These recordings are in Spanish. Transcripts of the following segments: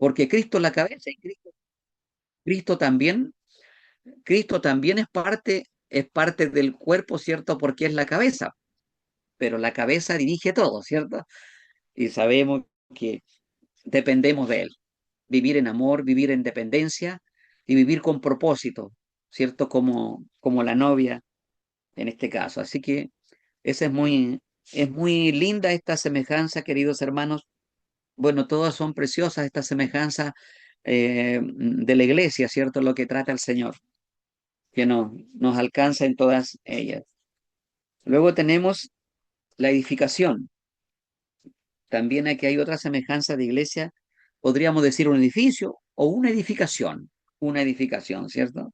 porque Cristo es la cabeza y Cristo también, Cristo también es parte del cuerpo, ¿cierto? Porque es la cabeza, pero la cabeza dirige todo, ¿cierto? Y sabemos que dependemos de Él. Vivir en amor, vivir en dependencia y vivir con propósito, ¿cierto? Como la novia en este caso. Así que esa es muy linda esta semejanza, queridos hermanos. Bueno, todas son preciosas estas semejanzas de la iglesia, ¿cierto? Lo que trata el Señor, que nos alcanza en todas ellas. Luego tenemos la edificación. También aquí hay otra semejanza de iglesia, podríamos decir un edificio o una edificación, ¿cierto?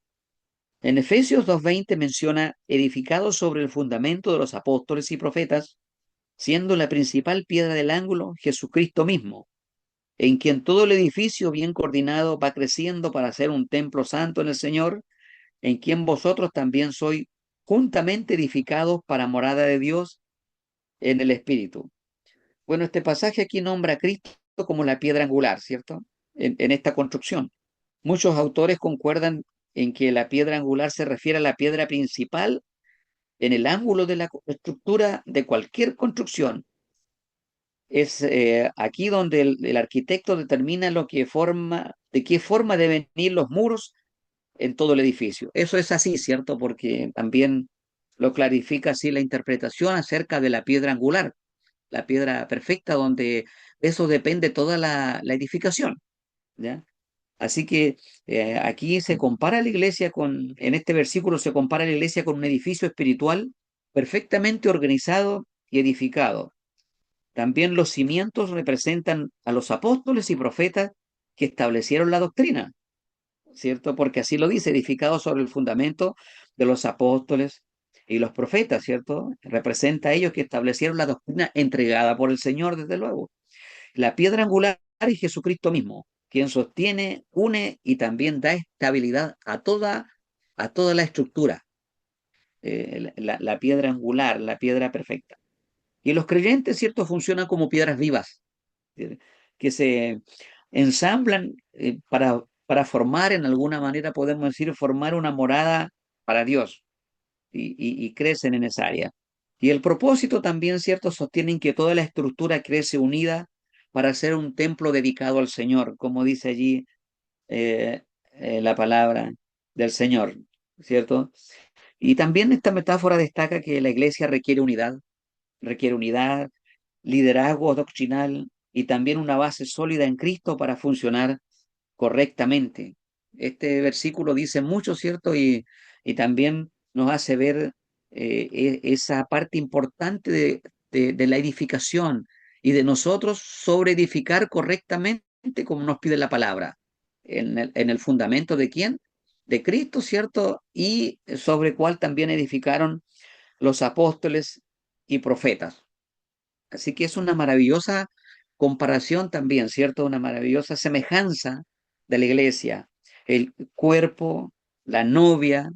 En Efesios 2:20 menciona edificado sobre el fundamento de los apóstoles y profetas, siendo la principal piedra del ángulo Jesucristo mismo, en quien todo el edificio bien coordinado va creciendo para ser un templo santo en el Señor, en quien vosotros también sois juntamente edificados para morada de Dios en el Espíritu. Bueno, este pasaje aquí nombra a Cristo como la piedra angular, ¿cierto? En esta construcción. Muchos autores concuerdan en que la piedra angular se refiere a la piedra principal en el ángulo de la estructura de cualquier construcción. Es aquí donde el arquitecto determina de qué forma deben ir los muros en todo el edificio. Eso es así, ¿cierto? Porque también lo clarifica así la interpretación acerca de la piedra angular, la piedra perfecta, donde eso depende toda la edificación, ¿ya? Así que aquí se compara la iglesia en este versículo se compara la iglesia con un edificio espiritual perfectamente organizado y edificado. También los cimientos representan a los apóstoles y profetas que establecieron la doctrina, ¿cierto? Porque así lo dice, edificado sobre el fundamento de los apóstoles y los profetas, ¿cierto? Representa a ellos que establecieron la doctrina entregada por el Señor, desde luego. La piedra angular es Jesucristo mismo, quien sostiene, une y también da estabilidad a toda la estructura, la piedra angular, la piedra perfecta. Y los creyentes, ¿cierto?, funcionan como piedras vivas, que se ensamblan para formar, en alguna manera podemos decir, formar una morada para Dios y crecen en esa área. Y el propósito también, ¿cierto?, sostienen que toda la estructura crece unida para ser un templo dedicado al Señor, como dice allí eh, la palabra del Señor, ¿cierto? Y también esta metáfora destaca que la iglesia requiere unidad, liderazgo doctrinal y también una base sólida en Cristo para funcionar correctamente. Este versículo dice mucho, ¿cierto? Y también nos hace ver esa parte importante de la edificación y de nosotros sobre edificar correctamente como nos pide la palabra. En el fundamento de quién? De Cristo, ¿cierto? Y sobre cuál también edificaron los apóstoles y profetas. Así que es una maravillosa comparación también, ¿cierto? Una maravillosa semejanza de la iglesia, el cuerpo, la novia,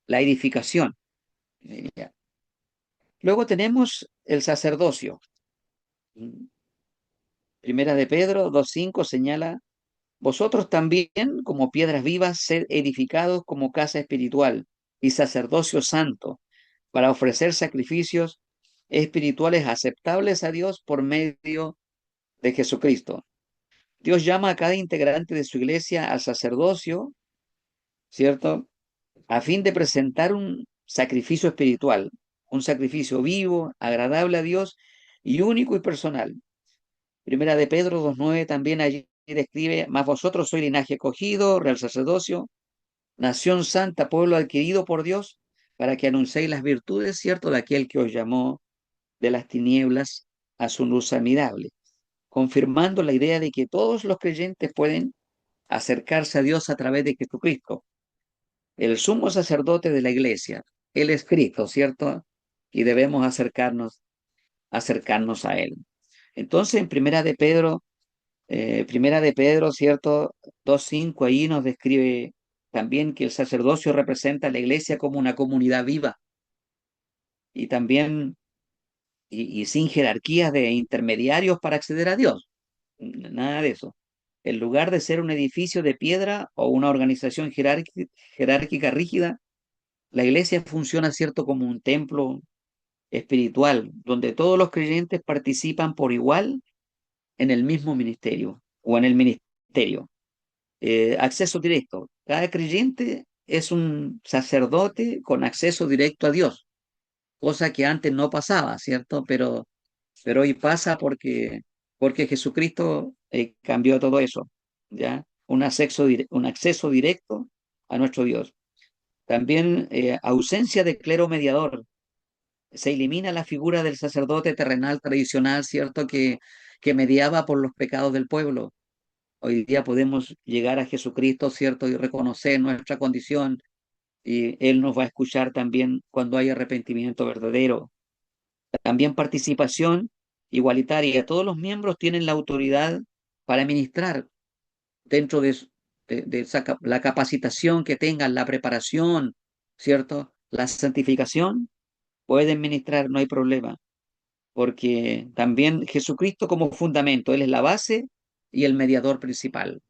la edificación. Ya. Luego tenemos el sacerdocio. Primera de Pedro 2:5 señala, vosotros también, como piedras vivas, sed edificados como casa espiritual y sacerdocio santo, para ofrecer sacrificios espirituales aceptables a Dios por medio de Jesucristo. Dios llama a cada integrante de su iglesia al sacerdocio, ¿cierto? A fin de presentar un sacrificio espiritual, un sacrificio vivo, agradable a Dios y único y personal. Primera de Pedro 2:9 también allí describe, mas vosotros sois linaje escogido, real sacerdocio, nación santa, pueblo adquirido por Dios, para que anunciéis las virtudes, ¿cierto?, de aquel que os llamó de las tinieblas a su luz admirable, confirmando la idea de que todos los creyentes pueden acercarse a Dios a través de Jesucristo, el sumo sacerdote de la iglesia. Él es Cristo, ¿cierto? Y debemos acercarnos a Él. Entonces, en Primera de Pedro, ¿cierto? 2:5 ahí nos describe también que el sacerdocio representa a la iglesia como una comunidad viva y también y sin jerarquías de intermediarios para acceder a Dios. Nada de eso. En lugar de ser un edificio de piedra o una organización jerárquica rígida, la iglesia funciona, ¿cierto?, como un templo espiritual, donde todos los creyentes participan por igual en el mismo ministerio o en el ministerio. Acceso directo. Cada creyente es un sacerdote con acceso directo a Dios, cosa que antes no pasaba, ¿cierto? Pero hoy pasa porque Jesucristo cambió todo eso, ¿ya? Un acceso directo a nuestro Dios. También ausencia de clero mediador. Se elimina la figura del sacerdote terrenal tradicional, ¿cierto? Que mediaba por los pecados del pueblo. Hoy día podemos llegar a Jesucristo, ¿cierto? Y reconocer nuestra condición y Él nos va a escuchar también cuando hay arrepentimiento verdadero. También participación igualitaria. Todos los miembros tienen la autoridad para ministrar dentro de la capacitación que tengan, la preparación, ¿cierto? La santificación, pueden ministrar, no hay problema, porque también Jesucristo como fundamento, Él es la base y el mediador principal.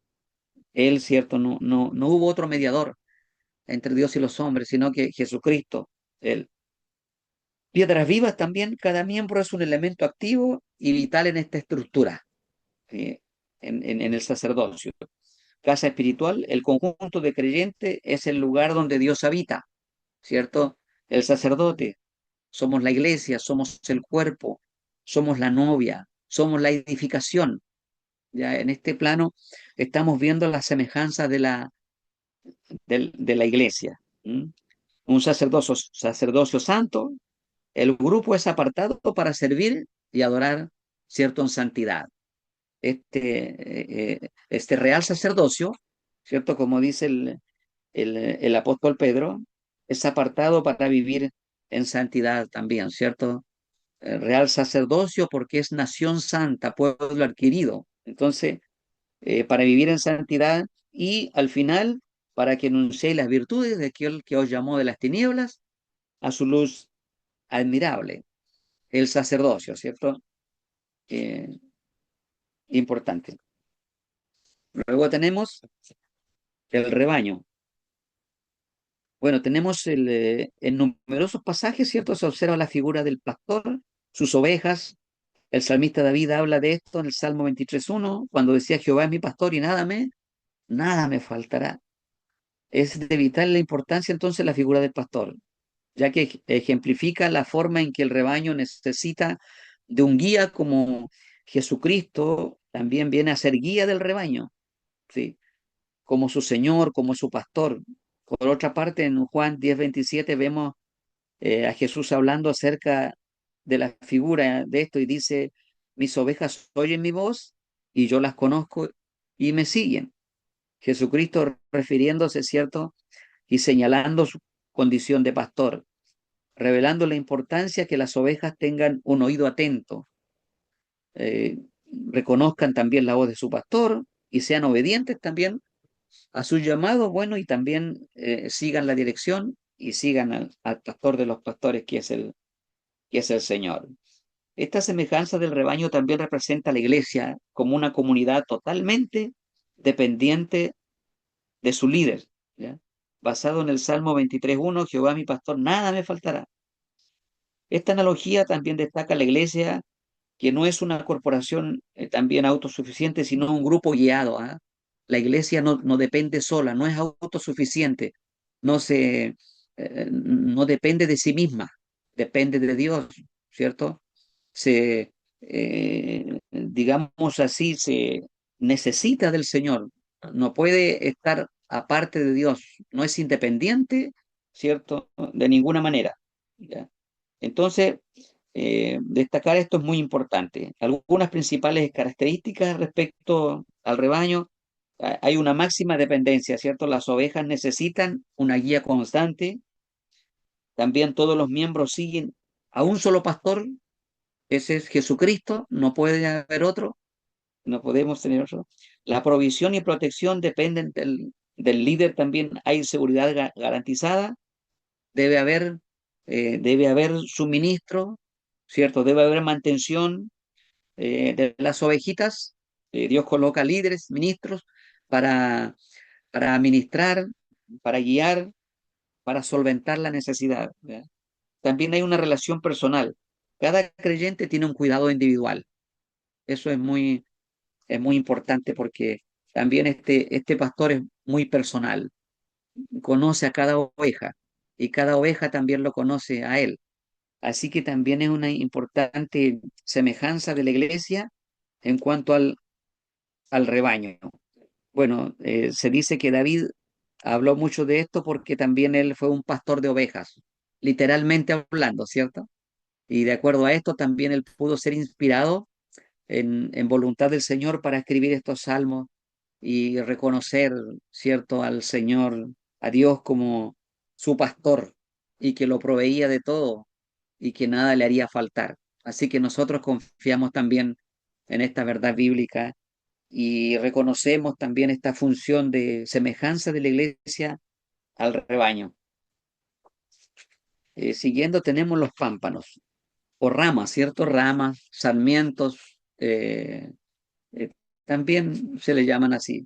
Él, ¿cierto? No hubo otro mediador entre Dios y los hombres, sino que Jesucristo, Él. Piedras vivas también, cada miembro es un elemento activo y vital en esta estructura, ¿sí? En el sacerdocio. Casa espiritual, el conjunto de creyentes es el lugar donde Dios habita, ¿cierto? El sacerdote, somos la iglesia, somos el cuerpo, somos la novia, somos la edificación. Ya en este plano estamos viendo la semejanza de la iglesia. ¿M? Un sacerdocio santo, el grupo es apartado para servir y adorar, ¿cierto?, en santidad. Este real sacerdocio, ¿cierto?, como dice el apóstol Pedro, es apartado para vivir en santidad también, ¿cierto? Real sacerdocio porque es nación santa, pueblo adquirido. Entonces, para vivir en santidad y al final, para que anunciéis las virtudes de aquel que os llamó de las tinieblas a su luz admirable. El sacerdocio, ¿cierto? Eh, Importante. Luego tenemos el rebaño. Bueno, tenemos en numerosos pasajes, ¿cierto? Se observa la figura del pastor, sus ovejas. El salmista David habla de esto en el Salmo 23:1, cuando decía: Jehová es mi pastor y nada me faltará. Es de vital la importancia entonces la figura del pastor, ya que ejemplifica la forma en que el rebaño necesita de un guía como Jesucristo también viene a ser guía del rebaño, ¿sí? Como su Señor, como su pastor. Por otra parte, en Juan 10:27 vemos a Jesús hablando acerca de la figura de esto y dice: mis ovejas oyen mi voz y yo las conozco y me siguen. Jesucristo refiriéndose, ¿cierto? Y señalando su condición de pastor, revelando la importancia que las ovejas tengan un oído atento, eh, reconozcan también la voz de su pastor y sean obedientes también a su llamado, bueno, y también sigan la dirección y sigan al pastor de los pastores, que es el Señor. Esta semejanza del rebaño también representa a la iglesia como una comunidad totalmente dependiente de su líder, ¿ya? Basado en el Salmo 23:1, Jehová mi pastor, nada me faltará. Esta analogía también destaca la iglesia, que no es una corporación también autosuficiente, sino un grupo guiado, ¿ah? La iglesia no depende sola, no es autosuficiente, no depende de sí misma, depende de Dios, ¿cierto? Digamos así, se necesita del Señor, no puede estar aparte de Dios, no es independiente, ¿cierto? De ninguna manera, ¿ya? Entonces, destacar esto es muy importante. Algunas principales características respecto al rebaño: hay una máxima dependencia, ¿cierto? Las ovejas necesitan una guía constante. También todos los miembros siguen a un solo pastor, ese es Jesucristo, no puede haber otro, no podemos tener otro. La provisión y protección dependen del líder, también hay seguridad garantizada, debe debe haber suministro, ¿cierto? Debe haber mantención de las ovejitas, Dios coloca líderes, ministros, para, para administrar, para guiar, para solventar la necesidad. ¿Ya? También hay una relación personal. Cada creyente tiene un cuidado individual. Eso es muy importante porque también este pastor es muy personal. Conoce a cada oveja y cada oveja también lo conoce a él. Así que también es una importante semejanza de la iglesia en cuanto al rebaño. Bueno, se dice que David habló mucho de esto porque también él fue un pastor de ovejas, literalmente hablando, ¿cierto? Y de acuerdo a esto también él pudo ser inspirado en voluntad del Señor para escribir estos salmos y reconocer, ¿cierto?, al Señor, a Dios como su pastor y que lo proveía de todo y que nada le haría faltar. Así que nosotros confiamos también en esta verdad bíblica y reconocemos también esta función de semejanza de la iglesia al rebaño. Siguiendo tenemos los pámpanos o ramas, ¿cierto? Ramas, sarmientos, eh, también se le llaman así.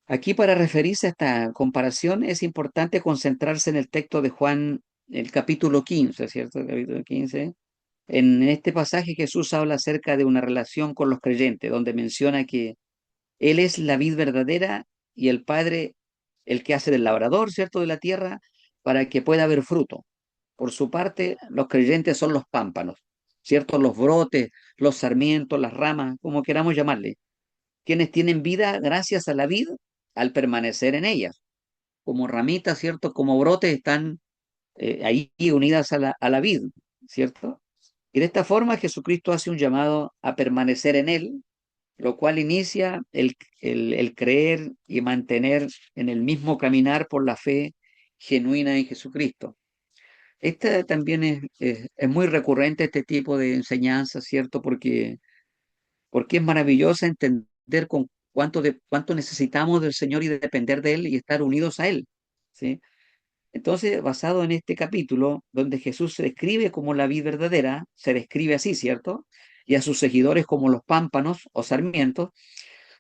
Aquí para referirse a esta comparación es importante concentrarse en el texto de Juan, el capítulo 15, ¿cierto? El capítulo 15. En este pasaje Jesús habla acerca de una relación con los creyentes, donde menciona que Él es la vid verdadera y el Padre el que hace del labrador, ¿cierto?, de la tierra, para que pueda haber fruto. Por su parte, los creyentes son los pámpanos, ¿cierto? Los brotes, los sarmientos, las ramas, como queramos llamarle, quienes tienen vida gracias a la vid al permanecer en ellas. Como ramitas, ¿cierto? Como brotes están ahí unidas a la vid, ¿cierto? Y de esta forma Jesucristo hace un llamado a permanecer en Él, lo cual inicia el creer y mantener en el mismo caminar por la fe genuina en Jesucristo. Esta también es muy recurrente este tipo de enseñanza, ¿cierto? Porque es maravillosa entender con cuánto necesitamos del Señor y de depender de Él y estar unidos a Él, ¿sí? Entonces, basado en este capítulo, donde Jesús se describe como la vid verdadera, se describe así, ¿cierto? Y a sus seguidores como los pámpanos o sarmientos,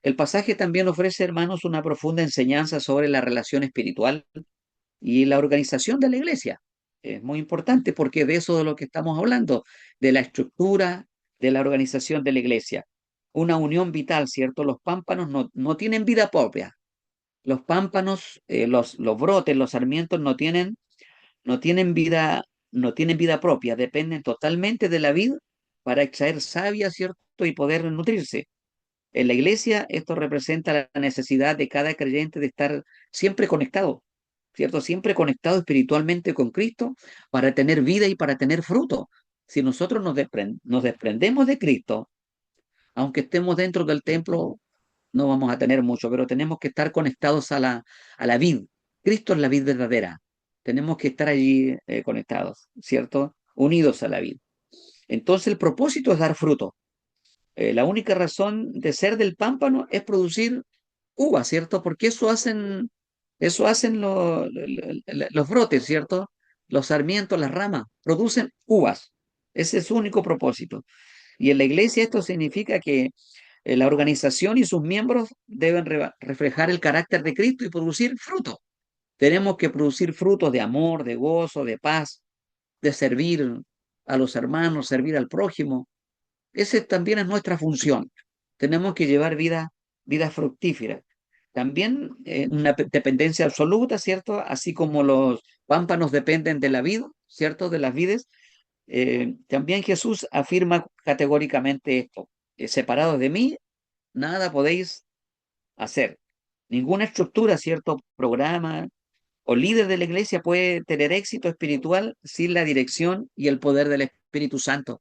el pasaje también ofrece, hermanos, una profunda enseñanza sobre la relación espiritual y la organización de la iglesia. Es muy importante porque de eso de lo que estamos hablando, de la estructura, de la organización de la iglesia. Una unión vital, ¿cierto? Los pámpanos no tienen vida propia. Los pámpanos, los brotes, los sarmientos no tienen vida, no tienen vida propia, dependen totalmente de la vid para extraer savia, ¿cierto? Y poder nutrirse. En la iglesia esto representa la necesidad de cada creyente de estar siempre conectado, ¿cierto? Siempre conectado espiritualmente con Cristo para tener vida y para tener fruto. Si nosotros nos desprendemos de Cristo, aunque estemos dentro del templo, no vamos a tener mucho, pero tenemos que estar conectados a la vid. Cristo es la vid verdadera. Tenemos que estar allí conectados, ¿cierto? Unidos a la vid. Entonces el propósito es dar fruto. La única razón de ser del pámpano es producir uva, ¿cierto? Porque eso hacen los brotes, ¿cierto? Los sarmientos, las ramas, producen uvas. Ese es su único propósito. Y en la iglesia esto significa que la organización y sus miembros deben reflejar el carácter de Cristo y producir fruto. Tenemos que producir frutos de amor, de gozo, de paz, de servir a los hermanos, servir al prójimo. Esa también es nuestra función. Tenemos que llevar vida fructífera. También una dependencia absoluta, ¿cierto? Así como los pámpanos dependen de la vid, ¿cierto? De las vides. También Jesús afirma categóricamente esto. Separados de mí, nada podéis hacer. Ninguna estructura, ¿cierto? Programa o líder de la iglesia puede tener éxito espiritual sin la dirección y el poder del Espíritu Santo.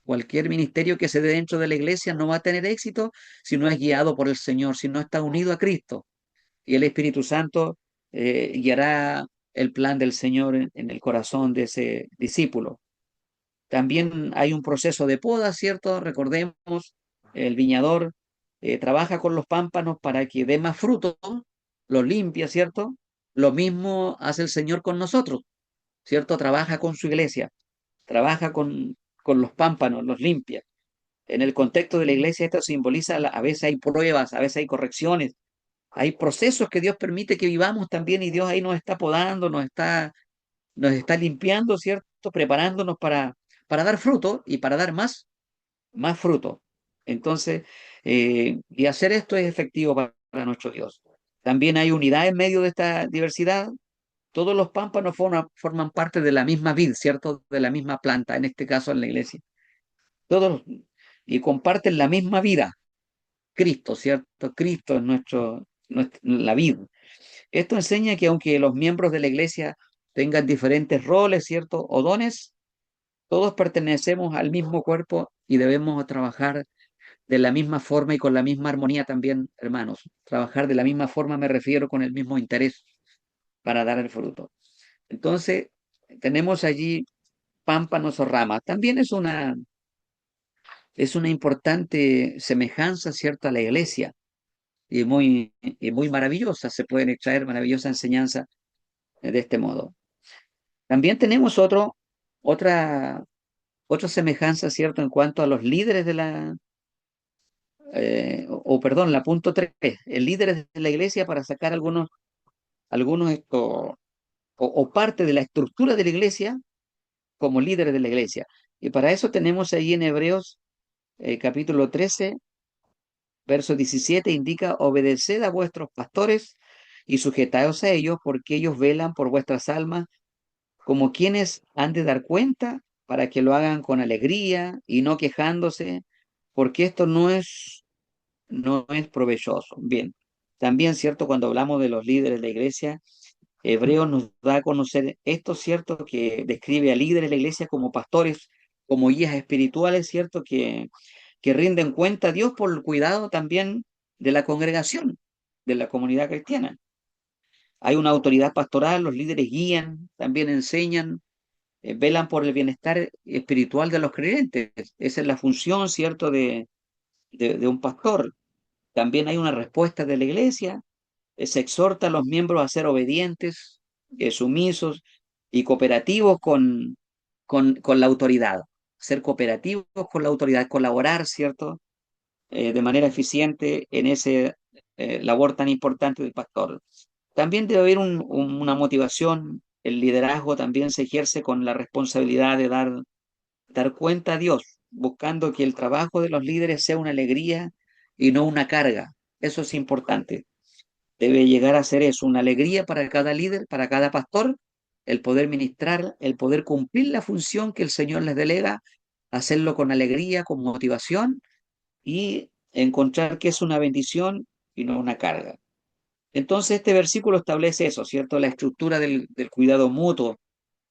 Cualquier ministerio que se dé dentro de la iglesia no va a tener éxito si no es guiado por el Señor, si no está unido a Cristo. Y el Espíritu Santo guiará el plan del Señor en el corazón de ese discípulo. También hay un proceso de poda, ¿cierto? Recordemos, el viñador trabaja con los pámpanos para que dé más fruto, los limpia, ¿cierto? Lo mismo hace el Señor con nosotros, ¿cierto? Trabaja con su iglesia, trabaja con los pámpanos, los limpia. En el contexto de la iglesia esto simboliza, a veces hay pruebas, a veces hay correcciones, hay procesos que Dios permite que vivamos también y Dios ahí nos está podando, nos está limpiando, ¿cierto? Preparándonos para dar fruto y para dar más fruto. Entonces, y hacer esto es efectivo para nuestro Dios. También hay unidad en medio de esta diversidad. Todos los pámpanos forman parte de la misma vid, ¿cierto? De la misma planta, en este caso en la iglesia. Todos y comparten la misma vida, Cristo, ¿cierto? Cristo es la vid. Esto enseña que aunque los miembros de la iglesia tengan diferentes roles, ¿cierto? O dones, todos pertenecemos al mismo cuerpo y debemos trabajar de la misma forma y con la misma armonía también, hermanos. Trabajar de la misma forma me refiero con el mismo interés para dar el fruto. Entonces, tenemos allí pámpanos o ramas. También es una importante semejanza, ¿cierto?, a la iglesia y muy maravillosa. Se pueden extraer maravillosa enseñanza de este modo. También tenemos otra, otra semejanza, ¿cierto?, en cuanto a los líderes de perdón, la punto 3, el líderes de la iglesia para sacar algunos o parte de la estructura de la iglesia como líderes de la iglesia. Y para eso tenemos ahí en Hebreos capítulo 13, verso 17, indica, obedeced a vuestros pastores y sujetaos a ellos, porque ellos velan por vuestras almas como quienes han de dar cuenta para que lo hagan con alegría y no quejándose, porque esto no es provechoso. Bien, también, ¿cierto? Cuando hablamos de los líderes de la iglesia, Hebreos nos da a conocer esto, ¿cierto? Que describe a líderes de la iglesia como pastores, como guías espirituales, ¿cierto? Que rinden cuenta a Dios por el cuidado también de la congregación, de la comunidad cristiana. Hay una autoridad pastoral, los líderes guían, también enseñan, velan por el bienestar espiritual de los creyentes. Esa es la función, ¿cierto?, de un pastor. También hay una respuesta de la iglesia. Se exhorta a los miembros a ser obedientes, sumisos y cooperativos con la autoridad. Ser cooperativos con la autoridad, colaborar, ¿cierto?, de manera eficiente en ese labor tan importante del pastor. También debe haber una motivación. El liderazgo también se ejerce con la responsabilidad de dar cuenta a Dios, buscando que el trabajo de los líderes sea una alegría y no una carga. Eso es importante. Debe llegar a ser eso, una alegría para cada líder, para cada pastor, el poder ministrar, el poder cumplir la función que el Señor les delega, hacerlo con alegría, con motivación y encontrar que es una bendición y no una carga. Entonces este versículo establece eso, ¿cierto? La estructura del cuidado mutuo,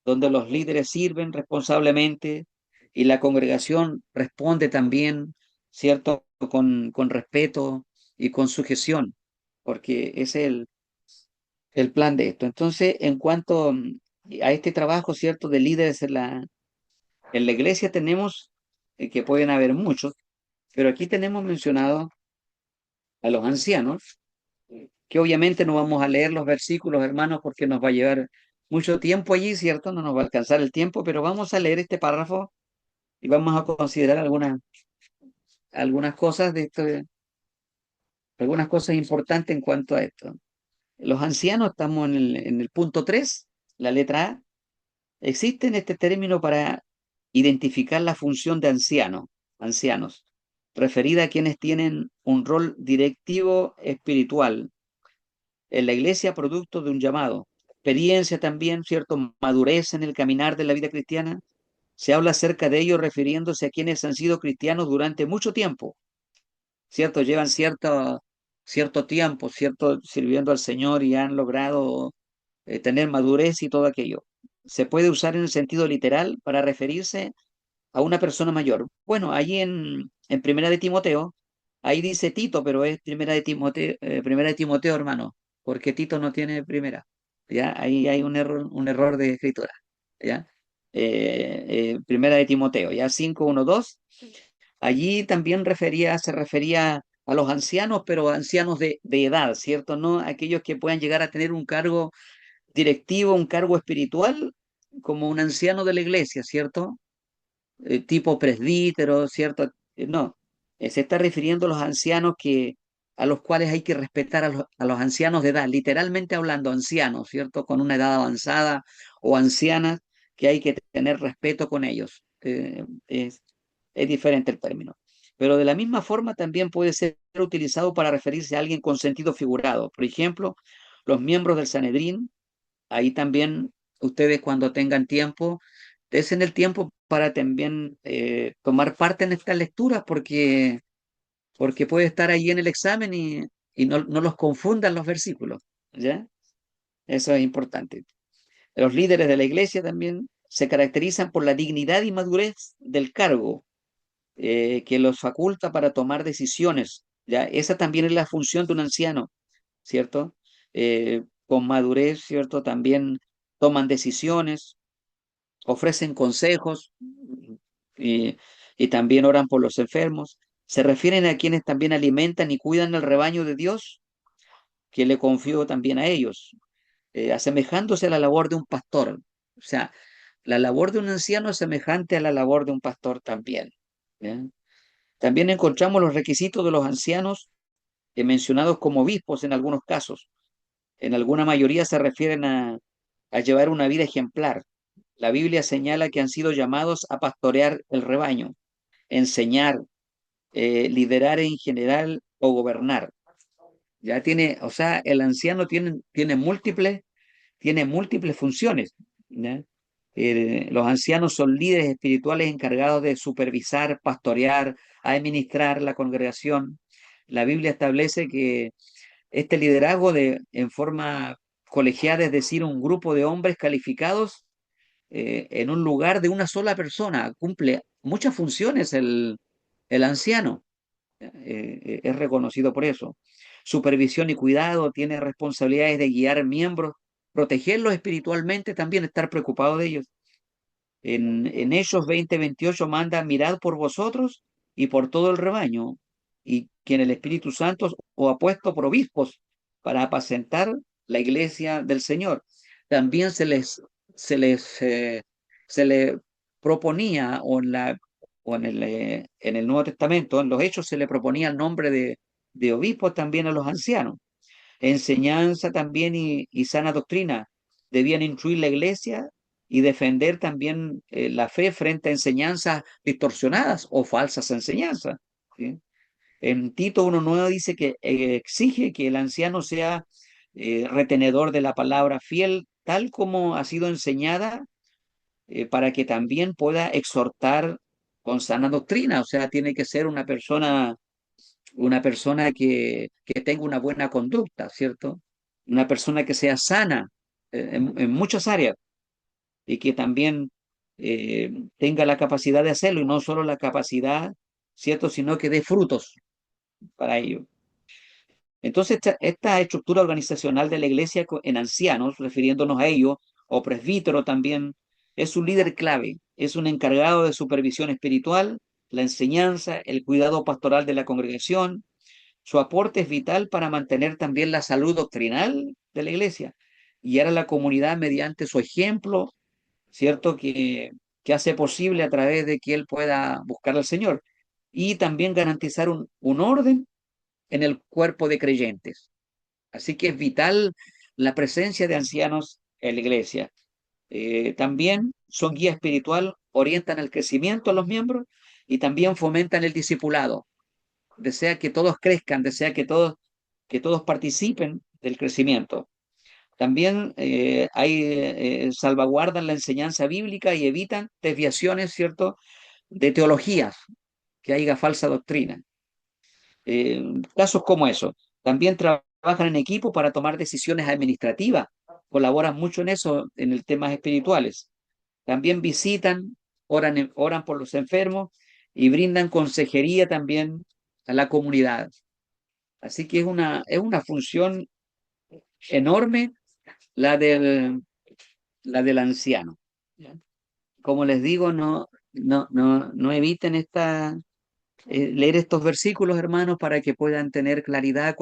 donde los líderes sirven responsablemente y la congregación responde también, ¿cierto? Con respeto y con sujeción, porque ese es el plan de esto. Entonces, en cuanto a este trabajo, ¿cierto?, de líderes en la iglesia tenemos, que pueden haber muchos, pero aquí tenemos mencionado a los ancianos, que obviamente no vamos a leer los versículos, hermanos, porque nos va a llevar mucho tiempo allí, ¿cierto? No nos va a alcanzar el tiempo, pero vamos a leer este párrafo y vamos a considerar algunas cosas algunas cosas importantes en cuanto a esto. Los ancianos, estamos en el punto 3, la letra A. Existe este término para identificar la función de ancianos, referida a quienes tienen un rol directivo espiritual en la iglesia, producto de un llamado. Experiencia también, cierto, madurez en el caminar de la vida cristiana. Se habla acerca de ello refiriéndose a quienes han sido cristianos durante mucho tiempo, ¿cierto? Llevan cierto tiempo, ¿cierto?, sirviendo al Señor y han logrado tener madurez y todo aquello. Se puede usar en el sentido literal para referirse a una persona mayor. Bueno, allí en Primera de Timoteo, ahí dice Tito, pero es Primera de Timoteo, hermano, porque Tito no tiene primera. ¿Ya? Ahí hay un error de escritura. ¿Ya? Primera de Timoteo, ya 5:1-2. Allí también se refería a los ancianos, pero ancianos de edad, ¿cierto? No aquellos que puedan llegar a tener un cargo directivo, un cargo espiritual, como un anciano de la iglesia, ¿cierto? Tipo presbítero, ¿cierto? No, se está refiriendo a los ancianos a los cuales hay que respetar a los ancianos de edad, literalmente hablando, ancianos, ¿cierto? Con una edad avanzada o ancianas, que hay que tener respeto con ellos. Es diferente el término. Pero de la misma forma también puede ser utilizado para referirse a alguien con sentido figurado. Por ejemplo, los miembros del Sanedrín, ahí también ustedes cuando tengan tiempo, desen el tiempo para también tomar parte en estas lecturas porque puede estar ahí en el examen y no los confundan los versículos, ¿ya? Eso es importante. Los líderes de la iglesia también se caracterizan por la dignidad y madurez del cargo que los faculta para tomar decisiones, ¿ya? Esa también es la función de un anciano, ¿cierto? Con madurez, ¿cierto? También toman decisiones, ofrecen consejos y, y también oran por los enfermos. Se refieren a quienes también alimentan y cuidan el rebaño de Dios, que le confió también a ellos, asemejándose a la labor de un pastor. O sea, la labor de un anciano es semejante a la labor de un pastor también. ¿Ya? También encontramos los requisitos de los ancianos mencionados como obispos en algunos casos. En alguna mayoría se refieren a llevar una vida ejemplar. La Biblia señala que han sido llamados a pastorear el rebaño, enseñar, liderar en general o gobernar. Ya tiene, o sea, el anciano tiene múltiples funciones. ¿Ya? Los ancianos son líderes espirituales encargados de supervisar, pastorear, administrar la congregación. La Biblia establece que este liderazgo en forma colegiada, es decir, un grupo de hombres calificados en un lugar de una sola persona, cumple muchas funciones el anciano, es reconocido por eso. Supervisión y cuidado, tiene responsabilidades de guiar miembros, protegerlos espiritualmente, también estar preocupado de ellos. En Hechos 20:28 manda, mirad por vosotros y por todo el rebaño, y quien el Espíritu Santo os ha puesto por obispos para apacentar la iglesia del Señor. También se les, se le proponía, en el Nuevo Testamento, en los Hechos, se le proponía el nombre de obispos también a los ancianos. Enseñanza también y sana doctrina. Debían instruir la iglesia y defender también la fe frente a enseñanzas distorsionadas o falsas enseñanzas. ¿Sí? En Tito 1:9 dice que exige que el anciano sea retenedor de la palabra fiel, tal como ha sido enseñada, para que también pueda exhortar con sana doctrina. O sea, tiene que ser una persona que tenga una buena conducta, ¿cierto? Una persona que sea sana en muchas áreas y que también tenga la capacidad de hacerlo y no solo la capacidad, ¿cierto? Sino que dé frutos para ello. Entonces, esta estructura organizacional de la iglesia en ancianos, refiriéndonos a ello, o presbítero también, es un líder clave, es un encargado de supervisión espiritual, la enseñanza, el cuidado pastoral de la congregación. Su aporte es vital para mantener también la salud doctrinal de la iglesia y guiar a la comunidad mediante su ejemplo, ¿cierto? Que hace posible a través de que él pueda buscar al Señor y también garantizar un orden en el cuerpo de creyentes. Así que es vital la presencia de ancianos en la iglesia. También son guía espiritual, orientan el crecimiento a los miembros y también fomentan el discipulado. Desea que todos crezcan, desea que todos participen del crecimiento. También salvaguardan la enseñanza bíblica y evitan desviaciones, ¿cierto?, de teologías, que haya falsa doctrina. Casos como eso. También trabajan en equipo para tomar decisiones administrativas, colaboran mucho en eso, en el temas espirituales. También visitan, oran por los enfermos y brindan consejería también a la comunidad. Así que es una función enorme la la del anciano. ¿Ya? Como les digo, no eviten leer estos versículos, hermanos, para que puedan tener claridad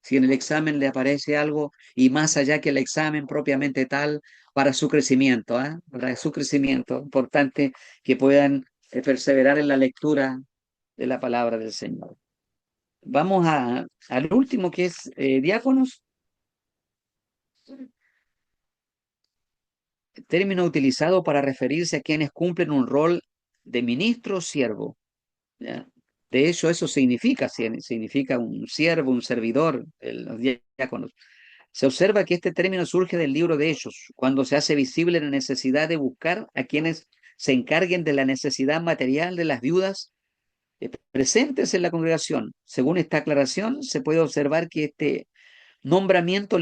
si en el examen le aparece algo, y más allá que el examen propiamente tal, para su crecimiento, Para su crecimiento. Importante que puedan perseverar en la lectura de la palabra del Señor. Vamos al último, que es diáconos, término utilizado para referirse a quienes cumplen un rol de ministro o siervo. ¿Ya? De hecho, eso significa, significa un siervo, un servidor, los diáconos. Se observa que este término surge del libro de Hechos, cuando se hace visible la necesidad de buscar a quienes se encarguen de la necesidad material de las viudas presentes en la congregación. Según esta aclaración, se puede observar que este nombramiento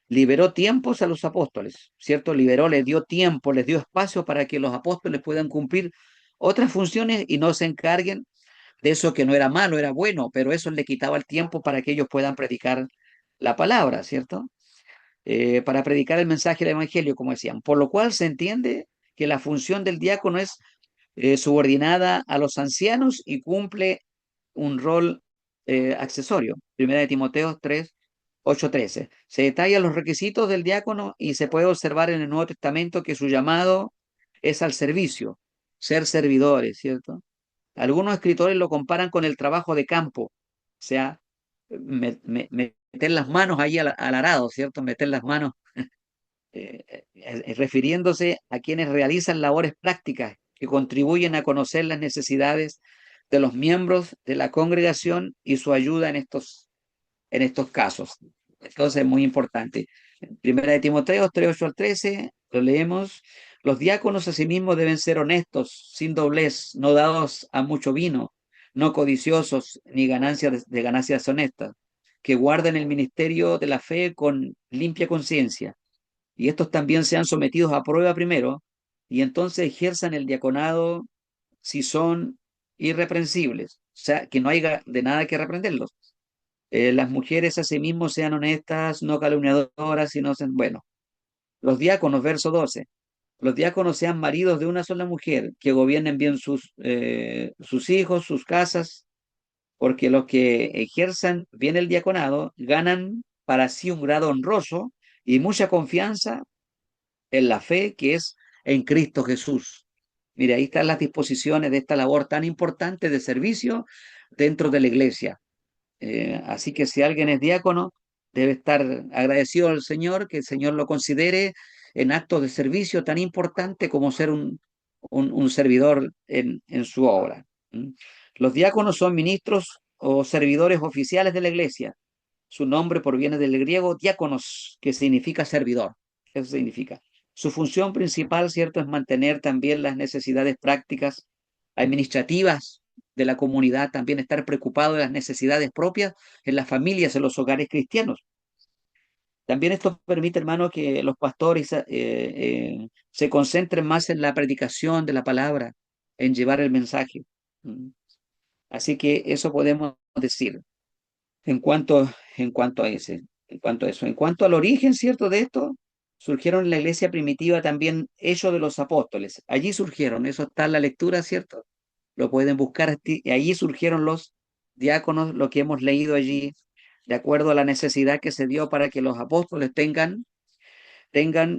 liberó tiempos a los apóstoles, ¿cierto? Liberó, les dio tiempo, les dio espacio para que los apóstoles puedan cumplir otras funciones y no se encarguen de eso que no era malo, era bueno, pero eso le quitaba el tiempo para que ellos puedan predicar la palabra, ¿cierto? Para predicar el mensaje del evangelio, como decían. Por lo cual se entiende que la función del diácono es subordinada a los ancianos y cumple un rol accesorio. Primera de Timoteo 3, 8, 13. Se detallan los requisitos del diácono y se puede observar en el Nuevo Testamento que su llamado es al servicio, ser servidores, ¿cierto? Algunos escritores lo comparan con el trabajo de campo, o sea, meter las manos ahí al arado, ¿cierto? Meter las manos, refiriéndose a quienes realizan labores prácticas que contribuyen a conocer las necesidades de los miembros de la congregación y su ayuda en estos casos. Entonces es muy importante. Primera de Timoteo 3, 8 al 13, lo leemos. Los diáconos asimismo deben ser honestos, sin doblez, no dados a mucho vino, no codiciosos ni ganancias de ganancias honestas, que guarden el ministerio de la fe con limpia conciencia. Y estos también sean sometidos a prueba primero, y entonces ejerzan el diaconado si son irreprensibles, o sea, que no haya de nada que reprenderlos. Las mujeres asimismo sean honestas, no calumniadoras, sino, bueno, los diáconos, verso 12, los diáconos sean maridos de una sola mujer, que gobiernen bien sus hijos, sus casas, porque los que ejerzan bien el diaconado ganan para sí un grado honroso y mucha confianza en la fe que es en Cristo Jesús. Mire, ahí están las disposiciones de esta labor tan importante de servicio dentro de la iglesia. Así que si alguien es diácono, debe estar agradecido al Señor, que el Señor lo considere en actos de servicio tan importante como ser un servidor en su obra. ¿Mm? Los diáconos son ministros o servidores oficiales de la iglesia. Su nombre proviene del griego diáconos, que significa servidor. Eso significa. Su función principal, ¿cierto?, es mantener también las necesidades prácticas administrativas de la comunidad, también estar preocupado de las necesidades propias en las familias, en los hogares cristianos. También esto permite, hermano, que los pastores se concentren más en la predicación de la palabra, en llevar el mensaje. ¿Mm? Así que eso podemos decir en cuanto, en cuanto a eso. En cuanto al origen, ¿cierto?, de esto, surgieron en la iglesia primitiva también hechos de los apóstoles. Allí surgieron, eso está en la lectura, ¿cierto? Lo pueden buscar, y allí surgieron los diáconos, lo que hemos leído allí, de acuerdo a la necesidad que se dio para que los apóstoles tengan,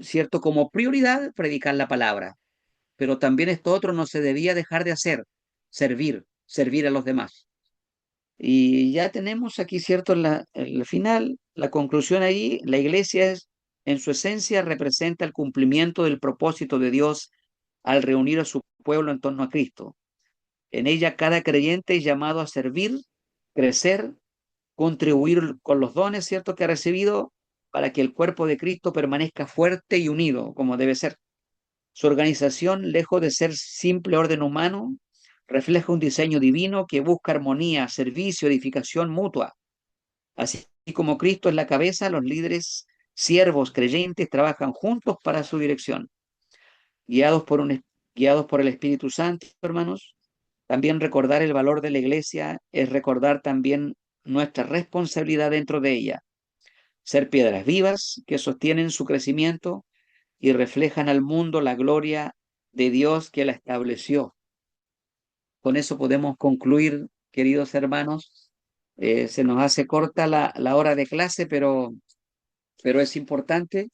¿cierto?, como prioridad predicar la palabra. Pero también esto otro no se debía dejar de hacer, servir a los demás. Y ya tenemos aquí, ¿cierto?, el final, la conclusión ahí, la iglesia en su esencia representa el cumplimiento del propósito de Dios al reunir a su pueblo en torno a Cristo. En ella cada creyente es llamado a servir, crecer, contribuir con los dones, ¿cierto?, que ha recibido para que el cuerpo de Cristo permanezca fuerte y unido, como debe ser. Su organización, lejos de ser simple orden humano, refleja un diseño divino que busca armonía, servicio, edificación mutua. Así como Cristo es la cabeza, los líderes, siervos, creyentes trabajan juntos para su dirección, guiados guiados por el Espíritu Santo, hermanos. También recordar el valor de la iglesia es recordar también nuestra responsabilidad dentro de ella, ser piedras vivas que sostienen su crecimiento y reflejan al mundo la gloria de Dios que la estableció. Con eso podemos concluir, queridos hermanos. Se nos hace corta la hora de clase, pero es importante,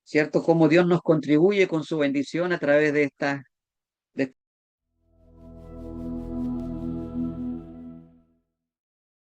¿cierto?, cómo Dios nos contribuye con su bendición a través de